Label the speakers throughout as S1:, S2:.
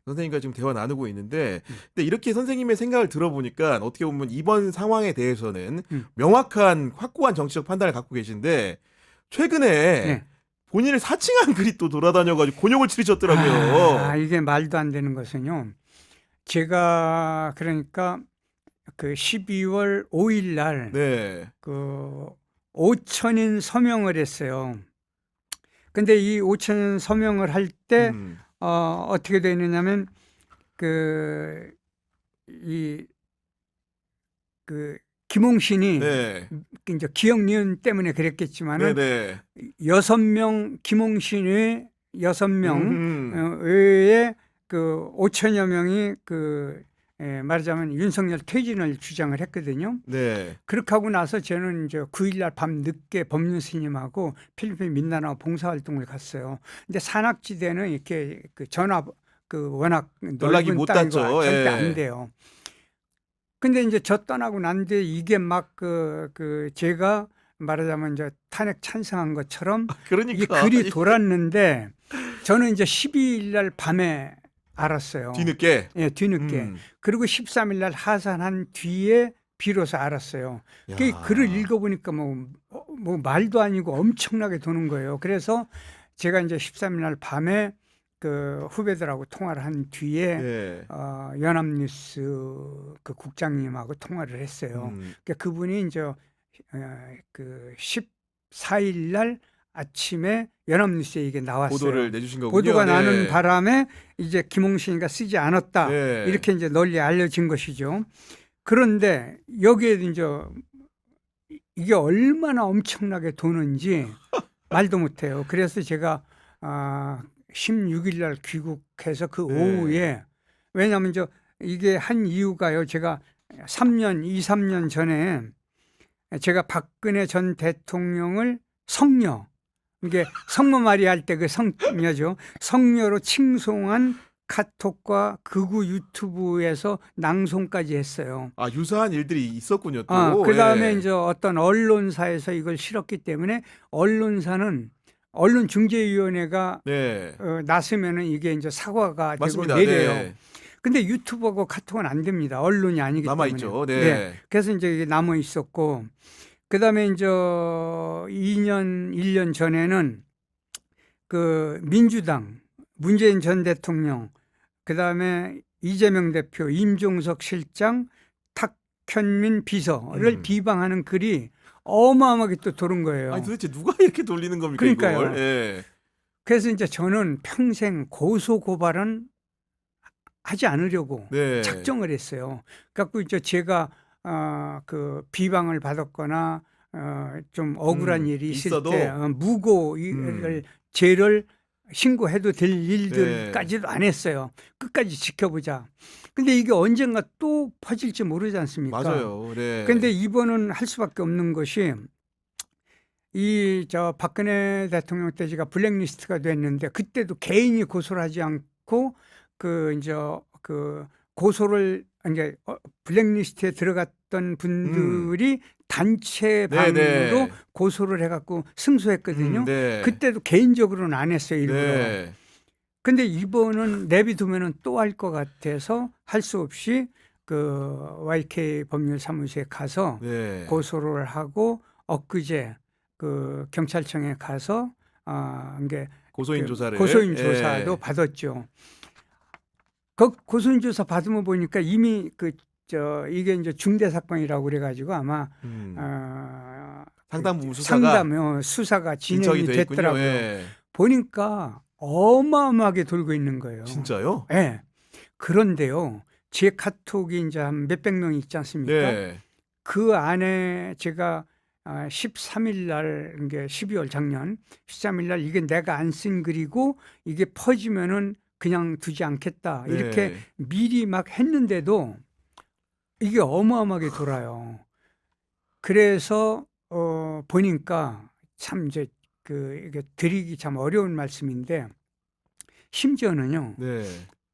S1: 선생님과 지금 대화 나누고 있는데, 근데 이렇게 선생님의 생각을 들어보니까 어떻게 보면 이번 상황에 대해서는 명확한 확고한 정치적 판단을 갖고 계신데, 최근에
S2: 네.
S1: 본인을 사칭한 글이 또 돌아다녀가지고 곤욕을 치르셨더라고요.
S2: 이게 말도 안 되는 것은요. 제가 그러니까 그 12월 5일 날
S1: 네.
S2: 그 5천인 서명을 했어요. 근데 이 5천 서명을 할 때 어떻게 되느냐면 그 김홍신이
S1: 네.
S2: 이제 기억 니은 때문에 그랬겠지만은
S1: 네네.
S2: 6명 김홍신의 6명
S1: 음.
S2: 외에 그 5천여 명이 말하자면 윤석열 퇴진을 주장을 했거든요.
S1: 네.
S2: 그렇게 하고 나서 저는 이제 9일날 밤 늦게 법륜 스님하고 필리핀 민다나오 봉사활동을 갔어요. 근데 산악지대는 이렇게 그 전화 워낙
S1: 연락이
S2: 넓은
S1: 못
S2: 땅이고
S1: 닿죠.
S2: 절대
S1: 예.
S2: 안 돼요. 근데 이제 저 떠나고 난 뒤에 이게 막 제가 말하자면 이제 탄핵 찬성한 것처럼 이게
S1: 그러니까.
S2: 글이 돌았는데 저는 이제 12일 날 밤에 알았어요.
S1: 뒤늦게.
S2: 예, 뒤늦게. 그리고 13일 날 하산한 뒤에 비로소 알았어요. 그
S1: 야.
S2: 글을 읽어보니까 뭐 말도 아니고 엄청나게 도는 거예요. 그래서 제가 이제 13일 날 밤에 그 후배들하고 통화를 한 뒤에
S1: 네.
S2: 연합뉴스 그 국장님하고 통화를 했어요. 그러니까 그분이 이제 그 14일 날 아침에 연합뉴스에 이게 나왔어요.
S1: 보도를 내주신 거군요.
S2: 보도가
S1: 네.
S2: 나는 바람에 이제 김홍신이가 쓰지 않았다.
S1: 네.
S2: 이렇게 이제 널리 알려진 것이죠. 그런데 여기에 이제 이게 얼마나 엄청나게 도는지 말도 못해요. 그래서 제가 16일 날 귀국해서 그 오후에 왜냐하면 이게 한 이유가요. 제가 2, 3년 전에 제가 박근혜 전 대통령을 성녀, 이게 성모 마리아 할 때 그 성녀죠. 성녀로 칭송한 카톡과 극우 유튜브에서 낭송까지 했어요.
S1: 유사한 일들이 있었군요. 또.
S2: 그다음에
S1: 예.
S2: 이제 어떤 언론사에서 이걸 실었기 때문에 언론사는 언론중재위원회가
S1: 네.
S2: 나서면은 이게 이제 사과가
S1: 맞습니다.
S2: 되고 내려요.
S1: 네.
S2: 근데 유튜브하고 카톡은 안 됩니다. 언론이 아니기
S1: 남아
S2: 때문에.
S1: 있죠. 네.
S2: 그래서 이제 이게 남아 있었고, 그다음에 이제 2년, 1년 전에는 그 민주당 문재인 전 대통령, 그다음에 이재명 대표, 임종석 실장, 탁현민 비서를 비방하는 글이 어마어마하게 또 도는 거예요.
S1: 아니 도대체 누가 이렇게 돌리는 겁니까?
S2: 그러니까요.
S1: 이걸? 예.
S2: 그래서 이제 저는 평생 고소 고발은 하지 않으려고
S1: 네.
S2: 작정을 했어요. 그래갖고 이제 제가 그 비방을 받았거나 좀 억울한 일이 있을
S1: 있어도?
S2: 때 무고를 죄를 신고해도 될 일들까지도 안 했어요. 끝까지 지켜보자. 근데 이게 언젠가 또 퍼질지 모르지 않습니까?
S1: 맞아요. 네.
S2: 근데 이번은 할 수밖에 없는 것이 박근혜 대통령 때 제가 블랙리스트가 됐는데 그때도 개인이 고소를 하지 않고 고소를 이제 블랙리스트에 들어갔던 분들이 단체 방으로 고소를 해갖고 승소했거든요.
S1: 네.
S2: 그때도 개인적으로는 안 했어요, 일부러.
S1: 네.
S2: 근데 이번은 내비두면은 또 할 것 같아서 할 수 없이 그 YK 법률사무소에 가서
S1: 네.
S2: 고소를 하고 엊그제 그 경찰청에 가서 이게
S1: 고소인 조사를.
S2: 고소인 조사도 받았죠. 그 고소인 조사 받으면 보니까 이미 이게 이제 중대 사건이라고 그래가지고 아마
S1: 상당 부분
S2: 수사가 진행이 됐더라고요.
S1: 예.
S2: 보니까 어마어마하게 돌고 있는 거예요.
S1: 진짜요?
S2: 네. 그런데요, 제 카톡이 이제 한 몇백 명이 있지 않습니까?
S1: 네.
S2: 그 안에 제가 13일 날, 이게 12월 작년 13일 날 이게 내가 안 쓴 글이고 이게 퍼지면은 그냥 두지 않겠다. 이렇게 미리 막 했는데도 이게 어마어마하게 돌아요. 그래서 보니까 참 이제 이게 드리기 참 어려운 말씀인데 심지어는요.
S1: 네.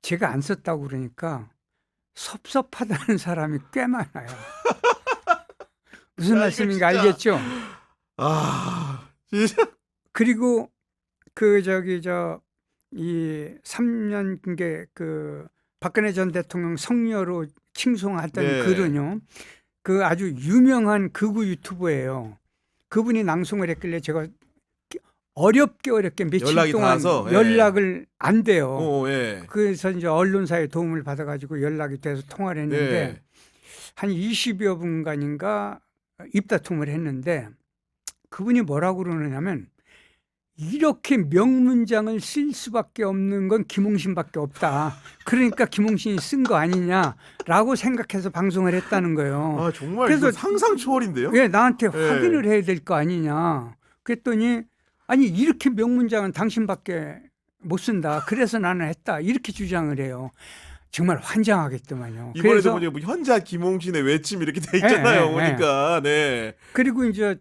S2: 제가 안 썼다고 그러니까 섭섭하다는 사람이 꽤 많아요. 무슨 말씀인가 알겠죠?
S1: 진짜.
S2: 그리고 이 3년 그 박근혜 전 대통령 성녀로 칭송하던
S1: 네.
S2: 글은요. 그 아주 유명한 극우 유튜버예요. 그분이 낭송을 했길래 제가 어렵게 며칠
S1: 연락이
S2: 동안
S1: 닿아서, 예.
S2: 연락을 안 돼요.
S1: 예.
S2: 그래서 이제 언론사의 도움을 받아가지고 연락이 돼서 통화를 했는데
S1: 네.
S2: 한 20여 분간인가 입다툼을 했는데 그분이 뭐라고 그러느냐면 이렇게 명문장을 쓸 수밖에 없는 건 김홍신밖에 없다. 그러니까 김홍신이 쓴 거 아니냐라고 생각해서 방송을 했다는 거예요.
S1: 아, 정말
S2: 그래서
S1: 이거 상상 초월인데요?
S2: 왜 나한테
S1: 네.
S2: 확인을 해야 될 거 아니냐. 그랬더니 아니 이렇게 명문장은 당신밖에 못 쓴다. 그래서 나는 했다. 이렇게 주장을 해요. 정말 환장하겠더만요.
S1: 이번에도 보니까 뭐 현자 김홍신의 외침 이렇게 돼 있잖아요. 보니까. 네.
S2: 그리고 이제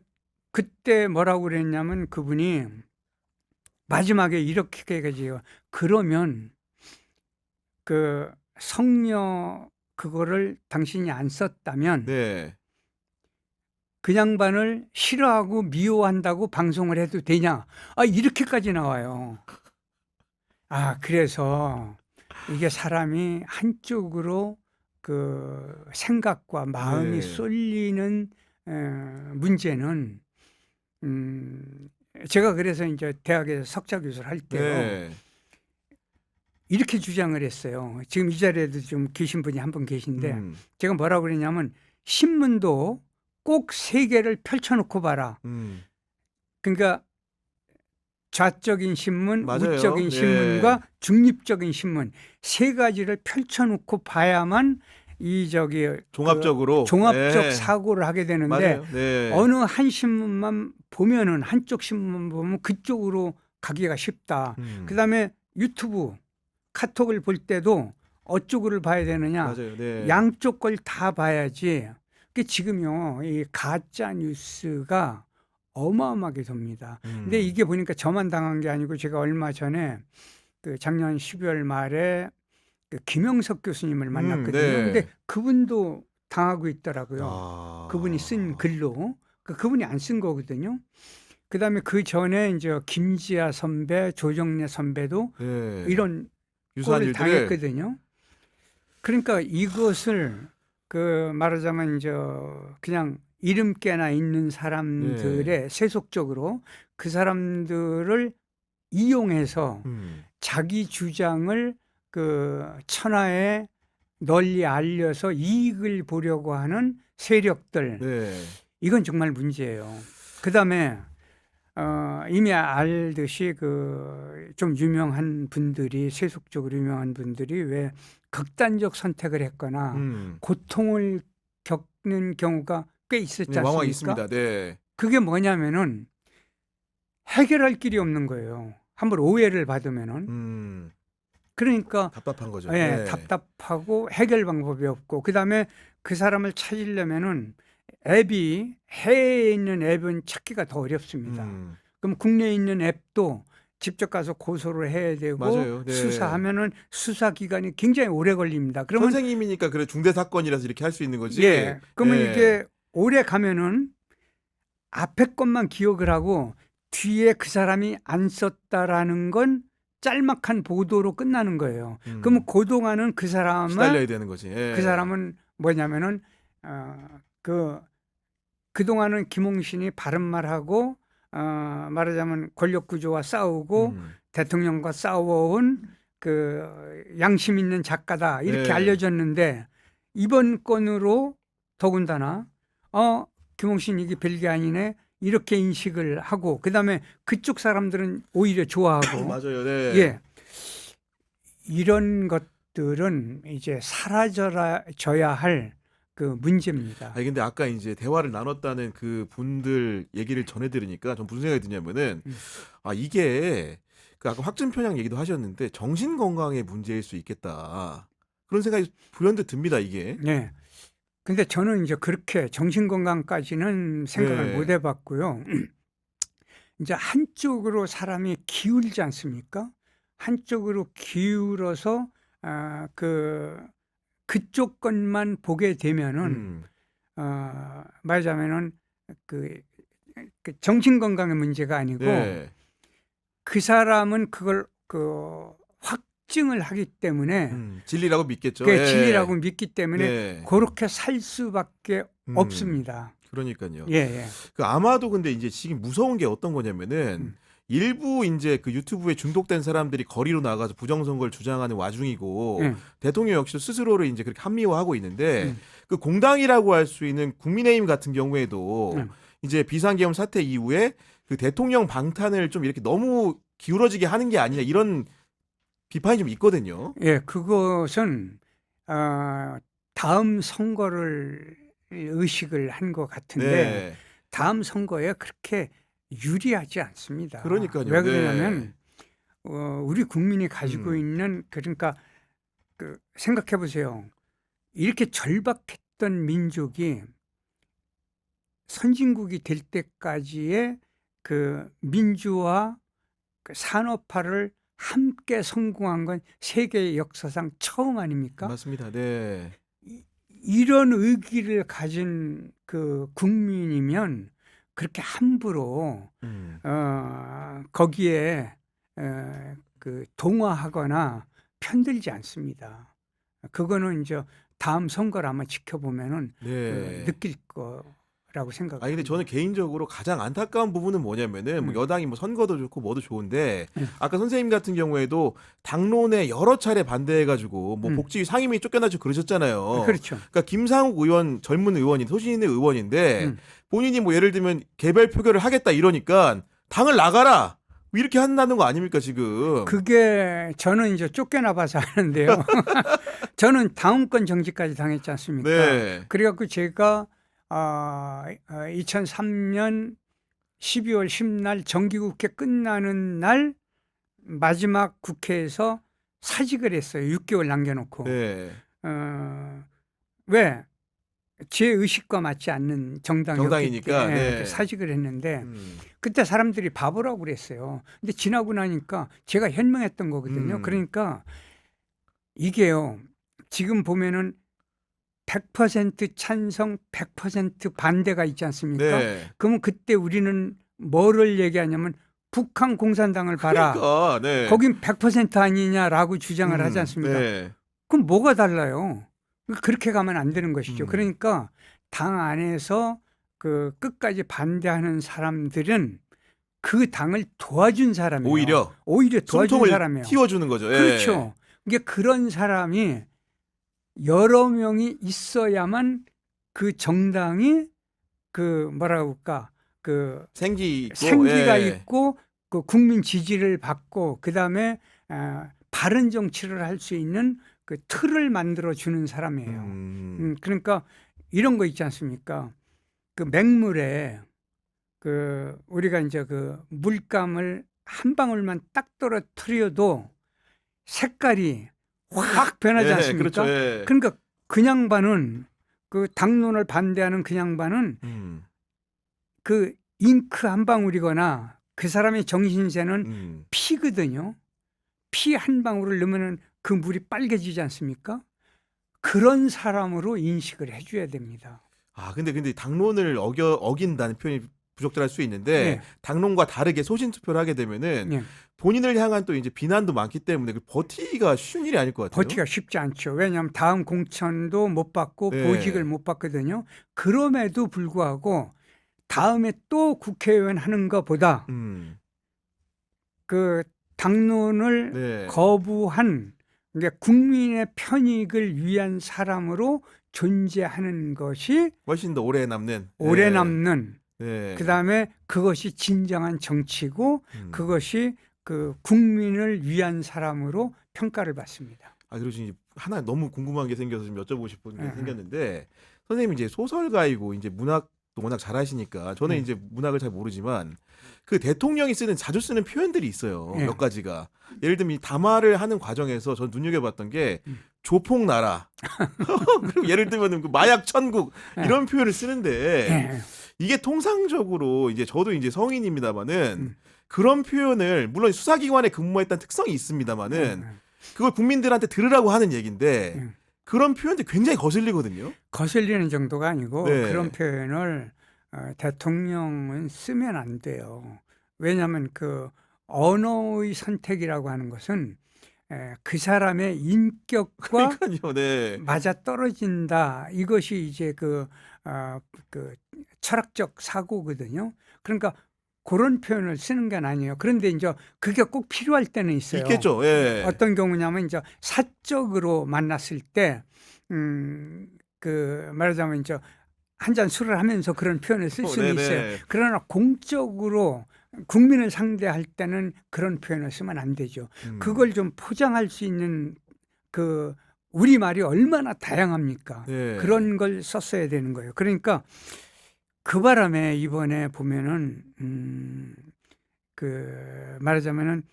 S2: 그때 뭐라고 그랬냐면 그분이 마지막에 이렇게 해가지고 그러면 그 성녀 그거를 당신이 안 썼다면
S1: 네.
S2: 그 양반을 싫어하고 미워한다고 방송을 해도 되냐? 아, 이렇게까지 나와요. 아, 그래서 이게 사람이 한쪽으로 그 생각과 마음이
S1: 네.
S2: 쏠리는 문제는 제가 그래서 이제 대학에서 석사 교수를 할 때요.
S1: 네.
S2: 이렇게 주장을 했어요. 지금 이 자리에도 좀 계신 분이 한 분 계신데 제가 뭐라고 그랬냐면 신문도 꼭 세 개를 펼쳐놓고 봐라. 그러니까 좌적인 신문,
S1: 맞아요.
S2: 우적인 신문과
S1: 네.
S2: 중립적인 신문 세 가지를 펼쳐놓고 봐야만 이
S1: 종합적으로
S2: 종합적
S1: 네.
S2: 사고를 하게 되는데
S1: 맞아요. 네.
S2: 어느 한 신문만 보면은 한쪽 신문만 보면 그쪽으로 가기가 쉽다. 그다음에 유튜브 카톡을 볼 때도 어쪽을 봐야 되느냐.
S1: 맞아요. 네.
S2: 양쪽 걸 다 봐야지. 그 지금요 이 가짜 뉴스가 어마어마하게 돕니다. 근데 이게 보니까 저만 당한 게 아니고 제가 얼마 전에 그 작년 12월 말에 그 김영석 교수님을 만났거든요.
S1: 네.
S2: 근데 그분도 당하고 있더라고요.
S1: 아.
S2: 그분이 쓴 글로. 그분이 안 쓴 거거든요. 그다음에 그 전에 이제 김지아 선배, 조정래 선배도
S1: 네.
S2: 이런
S1: 유사한
S2: 꼴을
S1: 일들을
S2: 당했거든요. 그러니까 이것을 그 말하자면 이제 그냥 이름께나 있는 사람들의 세속적으로 그 사람들을 이용해서 자기 주장을 그 천하에 널리 알려서 이익을 보려고 하는 세력들.
S1: 네.
S2: 이건 정말 문제예요. 그다음에 이미 알듯이 그 좀 유명한 분들이 세속적으로 유명한 분들이 왜 극단적 선택을 했거나 고통을 겪는 경우가 꽤 있었지
S1: 네, 왕왕
S2: 않습니까?
S1: 있습니다. 네.
S2: 그게 뭐냐면은 해결할 길이 없는 거예요. 한번 오해를 받으면은. 그러니까
S1: 답답한 거죠.
S2: 예,
S1: 네.
S2: 답답하고 해결 방법이 없고 그다음에 그 사람을 찾으려면은 앱이 해외에 있는 앱은 찾기가 더 어렵습니다. 그럼 국내에 있는 앱도 직접 가서 고소를 해야 되고
S1: 맞아요. 네.
S2: 수사하면은 수사 기간이 굉장히 오래 걸립니다. 그러면
S1: 선생님이니까 그래 중대 사건이라서 이렇게 할 수 있는 거지.
S2: 예. 그러면
S1: 네.
S2: 이게 오래 가면은 앞에 것만 기억을 하고 뒤에 그 사람이 안 썼다라는 건 짤막한 보도로 끝나는 거예요. 그러면 그동안은 그 사람은
S1: 시달려야 되는 거지. 예.
S2: 그 사람은 뭐냐면은 그동안은 김홍신이 바른 말하고 말하자면 권력 구조와 싸우고 대통령과 싸워온 그 양심 있는 작가다 이렇게
S1: 네.
S2: 알려졌는데 이번 건으로 더군다나 김홍신 이게 별게 아니네 이렇게 인식을 하고 그다음에 그쪽 사람들은 오히려 좋아하고
S1: 맞아요. 네.
S2: 예 이런 것들은 이제 사라져야 할 그 문제입니다.
S1: 아니 근데 아까 이제 대화를 나눴다는 그 분들 얘기를 전해 들으니까 전 무슨 생각이 드냐면은 아 이게 그 아까 확진 편향 얘기도 하셨는데 정신 건강의 문제일 수 있겠다. 그런 생각이 불현듯 듭니다, 이게.
S2: 네. 근데 저는 이제 그렇게 정신 건강까지는 생각을
S1: 네.
S2: 못 해봤고요. 이제 한쪽으로 사람이 기울지 않습니까? 한쪽으로 기울어서 그쪽 것만 보게 되면은 말하자면은 그 정신 건강의 문제가 아니고
S1: 네.
S2: 그 사람은 그걸 그 확증을 하기 때문에
S1: 진리라고 믿겠죠.
S2: 그게
S1: 예.
S2: 진리라고 믿기 때문에
S1: 네.
S2: 그렇게 살 수밖에 없습니다.
S1: 그러니까요.
S2: 예, 예.
S1: 그 아마도 근데 이제 지금 무서운 게 어떤 거냐면은
S2: 음.
S1: 일부 이제 그 유튜브에 중독된 사람들이 거리로 나가서 부정선거를 주장하는 와중이고
S2: 예.
S1: 대통령 역시도 스스로를 이제 그렇게 합리화하고 있는데
S2: 음.
S1: 그 공당이라고 할 수 있는 국민의힘 같은 경우에도 이제 비상계엄 사태 이후에 그 대통령 방탄을 좀 이렇게 너무 기울어지게 하는 게 아니냐 이런 비판이 좀 있거든요.
S2: 예, 그것은 다음 선거를 의식을 한 것 같은데
S1: 네.
S2: 다음 선거에 그렇게 유리하지 않습니다.
S1: 그러니까요.
S2: 왜 그러냐면
S1: 네.
S2: 우리 국민이 가지고 있는 그러니까 그 생각해 보세요. 이렇게 절박했던 민족이 선진국이 될 때까지의 그 민주화 그 산업화를 함께 성공한 건 세계 역사상 처음 아닙니까?
S1: 맞습니다. 네.
S2: 이런 의기를 가진 그 국민이면 그렇게 함부로 거기에 그 동화하거나 편들지 않습니다. 그거는 이제 다음 선거를 아마 지켜보면은
S1: 네.
S2: 느낄 거라고 생각합니다.
S1: 아니 근데 저는 개인적으로 가장 안타까운 부분은 뭐냐면은 뭐 여당이 뭐 선거도 좋고 뭐도 좋은데 아까 선생님 같은 경우에도 당론에 여러 차례 반대해가지고 뭐 복지 상임위 쫓겨나지고 그러셨잖아요.
S2: 그렇죠.
S1: 그러니까 김상욱 의원 젊은 의원이 소신 있는 의원인데 본인이 뭐 예를 들면 개별 표결을 하겠다 이러니까 당을 나가라 이렇게 한다는 거 아닙니까 지금?
S2: 그게 저는 이제 쫓겨나봐서 하는데요. 저는 당원권 정지까지 당했지 않습니까?
S1: 네.
S2: 그래갖고 제가 2003년 12월 10날 정기국회 끝나는 날 마지막 국회에서 사직을 했어요. 6개월 남겨놓고.
S1: 네.
S2: 왜? 제 의식과 맞지 않는 정당이었기
S1: 정당이니까,
S2: 때문에
S1: 네.
S2: 사직을 했는데 그때 사람들이 바보라고 그랬어요. 근데 지나고 나니까 제가 현명했던 거거든요. 그러니까 이게요. 지금 보면은 100% 찬성, 100% 반대가 있지 않습니까?
S1: 네.
S2: 그러면 그때 우리는 뭐를 얘기하냐면 북한 공산당을 봐라.
S1: 그러니까, 네.
S2: 거긴 100% 아니냐라고 주장을 하지 않습니까?
S1: 네.
S2: 그럼 뭐가 달라요? 그렇게 가면 안 되는 것이죠.
S1: 음.
S2: 그러니까 당 안에서 그 끝까지 반대하는 사람들은 그 당을 도와준 사람이에요. 오히려 도와준
S1: 숨통을
S2: 사람이에요.
S1: 틔워주는 거죠. 예.
S2: 그렇죠. 이게 그런 사람이 여러 명이 있어야만 그 정당이 그 뭐라고 할까 그 생기가
S1: 예.
S2: 있고 그 국민 지지를 받고 그다음에 바른 정치를 할 수 있는 그 틀을 만들어 주는 사람이에요. 그러니까 이런 거 있지 않습니까? 그 맹물에 그 우리가 이제 그 물감을 한 방울만 딱 떨어뜨려도 색깔이 확 변하지
S1: 예,
S2: 않습니까?
S1: 그렇죠. 예.
S2: 그러니까 그 양반은 그 당론을 반대하는 그 양반은 그 잉크 한 방울이거나 그 사람의 정신세는 피거든요. 피 한 방울을 넣으면 그 물이 빨개지지 않습니까? 그런 사람으로 인식을 해줘야 됩니다.
S1: 아 근데 당론을 어긴다는 표현이 부적절할 수 있는데
S2: 네.
S1: 당론과 다르게 소신 투표를 하게 되면은
S2: 네.
S1: 본인을 향한 또 이제 비난도 많기 때문에 버티기가 쉬운 일이 아닐 것 같아요.
S2: 버티기가 쉽지 않죠. 왜냐하면 다음 공천도 못 받고
S1: 네.
S2: 보직을 못 받거든요. 그럼에도 불구하고 다음에 또 국회의원 하는 것보다 그 당론을
S1: 네.
S2: 거부한 그러니까 국민의 편익을 위한 사람으로 존재하는 것이
S1: 훨씬 더 오래 남는.
S2: 오래
S1: 네.
S2: 남는
S1: 네.
S2: 그다음에 그것이 진정한 정치고 그것이 그 국민을 위한 사람으로 평가를 받습니다.
S1: 아 그리고 지금 하나 너무 궁금한 게 생겨서 좀 여쭤보고 싶은 게 생겼는데 선생님 이제 소설가이고 이제 문학도 워낙 잘하시니까 저는 이제 문학을 잘 모르지만 그 대통령이 자주 쓰는 표현들이 있어요. 몇 가지가. 예를 들면 이 담화를 하는 과정에서 전 눈여겨봤던 게 조폭 나라 그리고 예를 들면 그 마약 천국 이런 표현을 쓰는데 이게 통상적으로 이제 저도 이제 성인입니다만은 그런 표현을 물론 수사기관에 근무했다는 특성이 있습니다만은 그걸 국민들한테 들으라고 하는 얘기인데 그런 표현들이 굉장히 거슬리거든요.
S2: 거슬리는 정도가 아니고
S1: 네.
S2: 그런 표현을 대통령은 쓰면 안 돼요. 왜냐하면 그 언어의 선택이라고 하는 것은 그 사람의 인격과
S1: 그러니까요. 네.
S2: 맞아 떨어진다. 이것이 이제 그 철학적 사고거든요. 그러니까 그런 표현을 쓰는 건 아니에요. 그런데 이제 그게 꼭 필요할 때는 있어요.
S1: 있겠죠. 예.
S2: 어떤 경우냐면 이제 사적으로 만났을 때, 말하자면 이제 한 잔 술을 하면서 그런 표현을 쓸 수는
S1: 네네.
S2: 있어요. 그러나 공적으로 국민을 상대할 때는 그런 표현을 쓰면 안 되죠. 그걸 좀 포장할 수 있는 그 우리말이 얼마나 다양합니까?
S1: 네.
S2: 그런 걸 썼어야 되는 거예요. 그러니까 그 바람에 이번에 보면은 말하자면은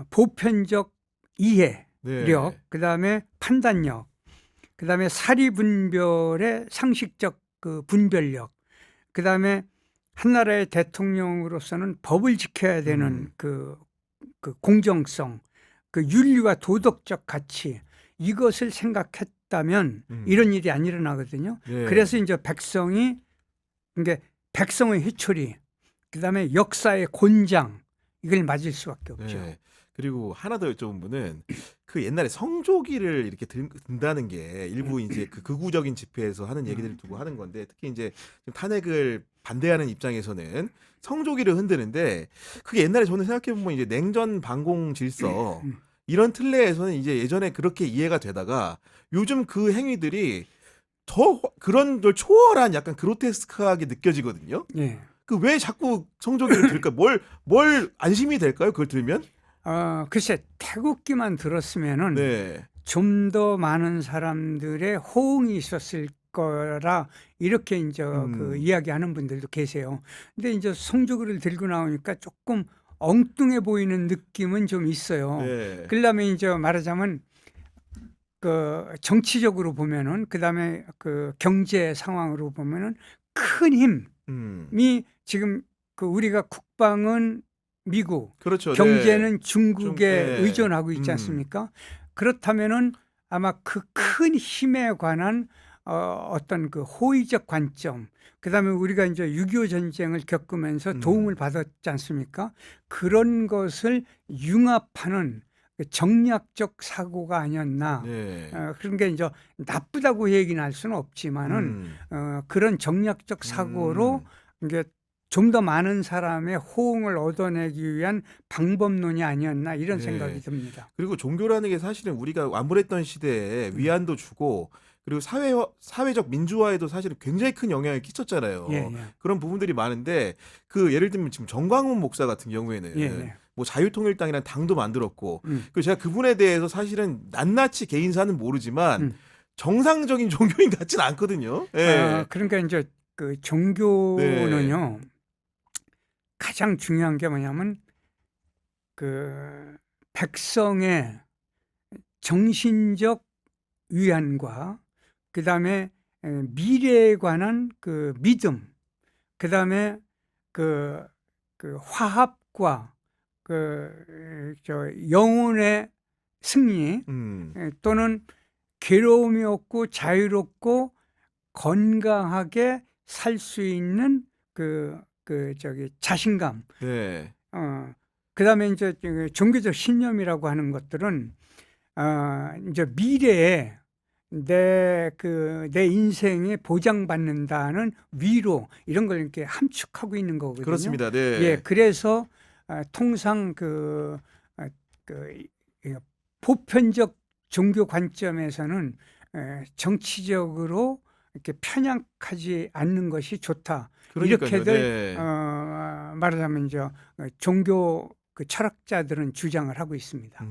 S2: 보편적 이해력,
S1: 네.
S2: 그다음에 판단력, 그다음에 사리분별의 상식적 그 분별력, 그다음에 한 나라의 대통령으로서는 법을 지켜야 되는 그 공정성, 그 윤리와 도덕적 가치, 이것을 생각했다면 이런 일이 안 일어나거든요.
S1: 네.
S2: 그래서 이제 백성이, 그러니까 백성의 회초리, 그다음에 역사의 곤장, 이걸 맞을 수밖에 없죠.
S1: 네. 그리고 하나 더 여쭤본 분은 그 옛날에 성조기를 이렇게 든다는 게 일부 이제 그 극우적인 집회에서 하는 얘기들을 두고 하는 건데, 특히 이제 좀 탄핵을 반대하는 입장에서는 성조기를 흔드는데, 그게 옛날에 저는 생각해 보면 이제 냉전 반공 질서 이런 틀내에서는 이제 예전에 그렇게 이해가 되다가 요즘 그 행위들이 더 그런 걸 초월한 약간 그로테스크하게 느껴지거든요.
S2: 예.
S1: 그 왜 자꾸 성조기를 들까? 뭘 안심이 될까요? 그걸 들으면?
S2: 글쎄 태극기만 들었으면은
S1: 네.
S2: 좀 더 많은 사람들의 호응이 있었을 거라 이렇게 이제 그 이야기하는 분들도 계세요. 근데 이제 성조기를 들고 나오니까 조금 엉뚱해 보이는 느낌은 좀 있어요.
S1: 네.
S2: 그러려면 이제 말하자면 그 정치적으로 보면은, 그다음에 그 경제 상황으로 보면은 큰 힘이 지금 그 우리가 국방은 미국,
S1: 그렇죠.
S2: 경제는
S1: 네.
S2: 중국에
S1: 네.
S2: 의존하고 있지 않습니까? 그렇다면은 아마 그 큰 힘에 관한 어떤 그 호의적 관점, 그다음에 우리가 이제 6.25 전쟁을 겪으면서 도움을 받았지 않습니까? 그런 것을 융합하는 그 정략적 사고가 아니었나.
S1: 네.
S2: 그런 게 이제 나쁘다고 얘기는 할 수는 없지만은 그런 정략적 사고로 이게 좀 더 많은 사람의 호응을 얻어내기 위한 방법론이 아니었나, 이런
S1: 네.
S2: 생각이 듭니다.
S1: 그리고 종교라는 게 사실은 우리가 완불했던 시대에 위안도 주고, 그리고 사회적 민주화에도 사실은 굉장히 큰 영향을 끼쳤잖아요.
S2: 예.
S1: 그런 부분들이 많은데, 그 예를 들면 지금 정광훈 목사 같은 경우에는
S2: 예.
S1: 뭐 자유통일당이라는 당도 만들었고, 그 제가 그분에 대해서 사실은 낱낱이 개인사는 모르지만 정상적인 종교인 같지는 않거든요. 예.
S2: 그러니까 이제 그 종교는요, 가장 중요한 게 뭐냐면 그 백성의 정신적 위안과, 그다음에 미래에 관한 그 믿음, 그다음에 그 화합과 영혼의 승리, 또는 괴로움이 없고 자유롭고 건강하게 살 수 있는 자신감.
S1: 네.
S2: 그다음에 이제 종교적 신념이라고 하는 것들은 이제 미래에 내 인생에 보장받는다는 위로, 이런 걸 이렇게 함축하고 있는 거거든요.
S1: 그렇습니다. 네.
S2: 예, 그래서 통상 보편적 종교 관점에서는 정치적으로 이렇게 편향하지 않는 것이 좋다.
S1: 그러니까요.
S2: 이렇게들
S1: 네.
S2: 말하자면 이제 종교 그 철학자들은 주장을 하고 있습니다.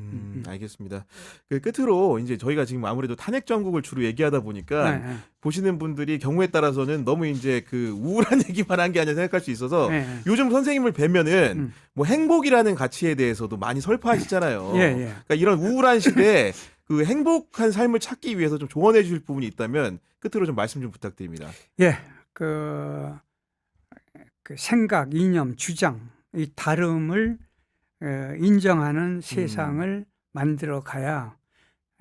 S1: 알겠습니다. 그 끝으로 이제 저희가 지금 아무래도 탄핵 정국을 주로 얘기하다 보니까 보시는 분들이 경우에 따라서는 너무 이제 그 우울한 얘기만 한 게 아니라 생각할 수 있어서 요즘 선생님을 뵈면은 뭐 행복이라는 가치에 대해서도 많이 설파하시잖아요. 그러니까 이런 우울한 시대에 그 행복한 삶을 찾기 위해서 좀 조언해 주실 부분이 있다면 끝으로 좀 말씀 좀 부탁드립니다.
S2: 예, 그 생각, 이념, 주장, 이 다름을 인정하는 세상을 만들어 가야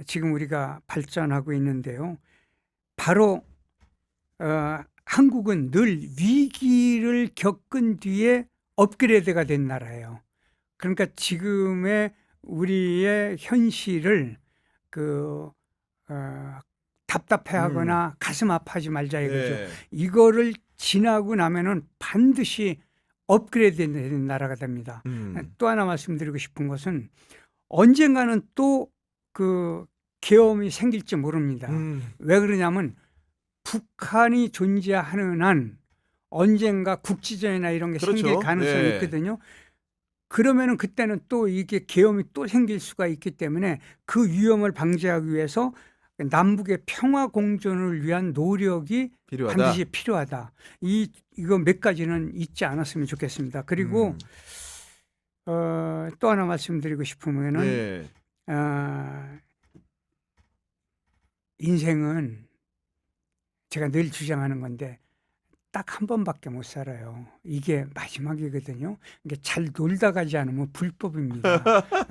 S2: 지금 우리가 발전하고 있는데요. 바로 한국은 늘 위기를 겪은 뒤에 업그레이드가 된 나라예요. 그러니까 지금의 우리의 현실을 답답해하거나 가슴 아파하지 말자 이거죠.
S1: 네.
S2: 이거를 지나고 나면은 반드시 업그레이드되는 나라가 됩니다. 또 하나 말씀드리고 싶은 것은 언젠가는 또 그 계엄이 생길지 모릅니다. 왜 그러냐면 북한이 존재하는 한 언젠가 국지전이나 이런 게
S1: 그렇죠.
S2: 생길 가능성이
S1: 네.
S2: 있거든요. 그러면은 그때는 또 이게 계엄이 또 생길 수가 있기 때문에 그 위험을 방지하기 위해서 남북의 평화 공존을 위한 노력이
S1: 필요하다.
S2: 반드시 필요하다. 이거 몇 가지는 잊지 않았으면 좋겠습니다. 그리고 또 하나 말씀드리고 싶으면은
S1: 네.
S2: 인생은 제가 늘 주장하는 건데 딱 한 번밖에 못 살아요. 이게 마지막이거든요. 이게 잘 놀다 가지 않으면 불법입니다.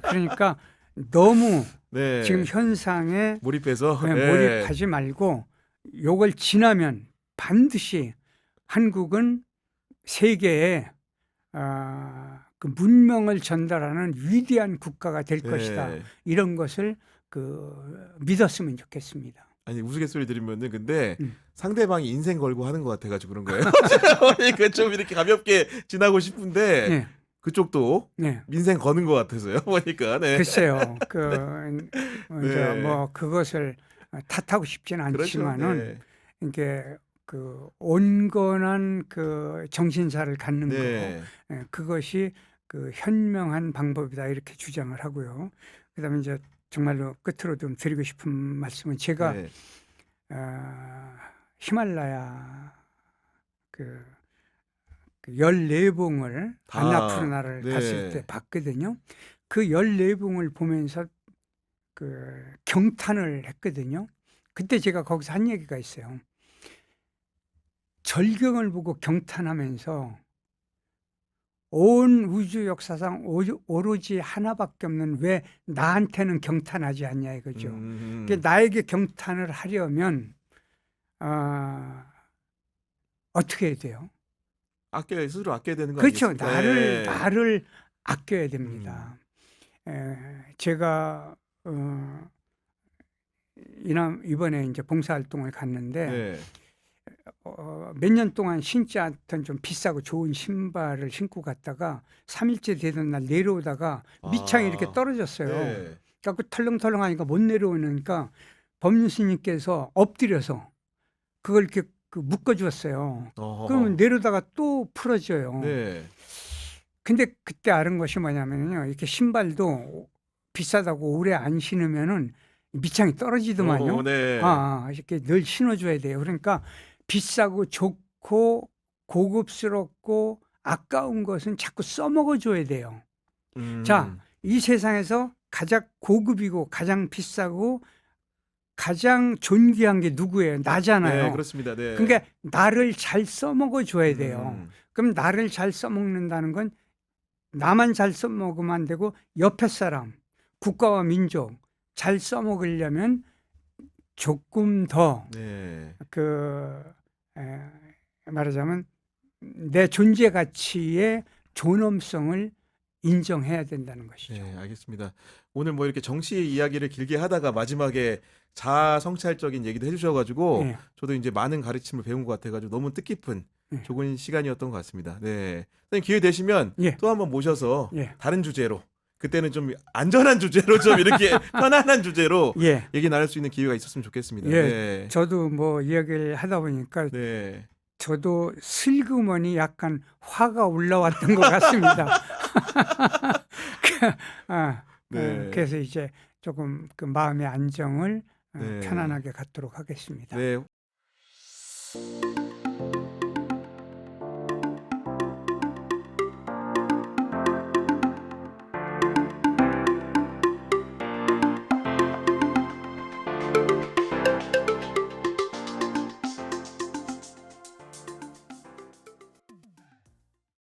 S2: 그러니까 너무
S1: 네.
S2: 지금 현상에
S1: 몰입해서
S2: 네,
S1: 네.
S2: 몰입하지 말고 요걸 지나면 반드시 한국은 세계에 그 문명을 전달하는 위대한 국가가 될
S1: 네.
S2: 것이다. 이런 것을 믿었으면 좋겠습니다.
S1: 아니 우스갯소리 들으면은 근데
S2: 음.
S1: 상대방이 인생 걸고 하는 것 같아가지고 그런 거예요. 그러니까 좀 이렇게 가볍게 지나고 싶은데
S2: 네.
S1: 그쪽도
S2: 네.
S1: 민생 거는 것 같아서요. 보니까 네.
S2: 글쎄요.
S1: 네.
S2: 뭐 그것을 탓하고 싶지는
S1: 그렇죠.
S2: 않지만은
S1: 네.
S2: 이게 온건한 정신사를 갖는
S1: 네.
S2: 거 그것이 현명한 방법이다 이렇게 주장을 하고요. 그다음에 이제 정말로 끝으로 좀 드리고 싶은 말씀은 제가
S1: 네.
S2: 히말라야 14봉을 안나푸르나를
S1: 네.
S2: 갔을 때 봤거든요. 그 14봉을 보면서 경탄을 했거든요. 그때 제가 거기서 한 얘기가 있어요. 절경을 보고 경탄하면서 온 우주 역사상 오로지 하나밖에 없는 왜 나한테는 경탄하지 않냐 이거죠. 그러니까 나에게 경탄을 하려면 어떻게 해야 돼요?
S1: 스스로 아껴야 되는 거
S2: 그렇죠.
S1: 아니겠습니까? 네.
S2: 나를 아껴야 됩니다. 제가 이번에 이제 봉사활동을 갔는데
S1: 네.
S2: 몇 년 동안 신지 않던 좀 비싸고 좋은 신발을 신고 갔다가 3일째 되던 날 내려오다가 밑창이 이렇게 떨어졌어요.
S1: 네.
S2: 그래서 털렁털렁하니까 못 내려오니까 법륜스님께서 엎드려서 그걸 이렇게 묶어주었어요. 그러면 내려다가 또 풀어져요.
S1: 네.
S2: 근데 그때 알은 것이 뭐냐면요. 이렇게 신발도 비싸다고 오래 안 신으면은 밑창이 떨어지더만요.
S1: 네.
S2: 이렇게 늘 신어줘야 돼요. 그러니까 비싸고 좋고 고급스럽고 아까운 것은 자꾸 써먹어줘야 돼요. 자, 이 세상에서 가장 고급이고 가장 비싸고 가장 존귀한 게 누구예요? 나잖아요.
S1: 네, 그렇습니다. 네.
S2: 그러니까 나를 잘 써먹어줘야 돼요. 그럼 나를 잘 써먹는다는 건 나만 잘 써먹으면 안 되고 옆에 사람, 국가와 민족 잘 써먹으려면 조금 더
S1: 네.
S2: 말하자면 내 존재 가치의 존엄성을 인정해야 된다는 것이죠.
S1: 네, 알겠습니다. 오늘 뭐 이렇게 정치 이야기를 길게 하다가 마지막에 자아 성찰적인 얘기도 해주셔가지고
S2: 네.
S1: 저도 이제 많은 가르침을 배운 것 같아가지고 너무 뜻깊은
S2: 네.
S1: 좋은 시간이었던 것 같습니다. 네, 선생님 기회 되시면
S2: 예.
S1: 또 한번 모셔서
S2: 예.
S1: 다른 주제로 그때는 좀 안전한 주제로 좀 이렇게 편안한 주제로
S2: 예.
S1: 얘기 나눌 수 있는 기회가 있었으면 좋겠습니다.
S2: 예.
S1: 네.
S2: 저도 뭐 이야기를 하다 보니까
S1: 네.
S2: 저도 슬그머니 약간 화가 올라왔던 것 같습니다.
S1: 네.
S2: 그래서 이제 조금 마음의 안정을
S1: 네.
S2: 편안하게 갖도록 하겠습니다.
S1: 네.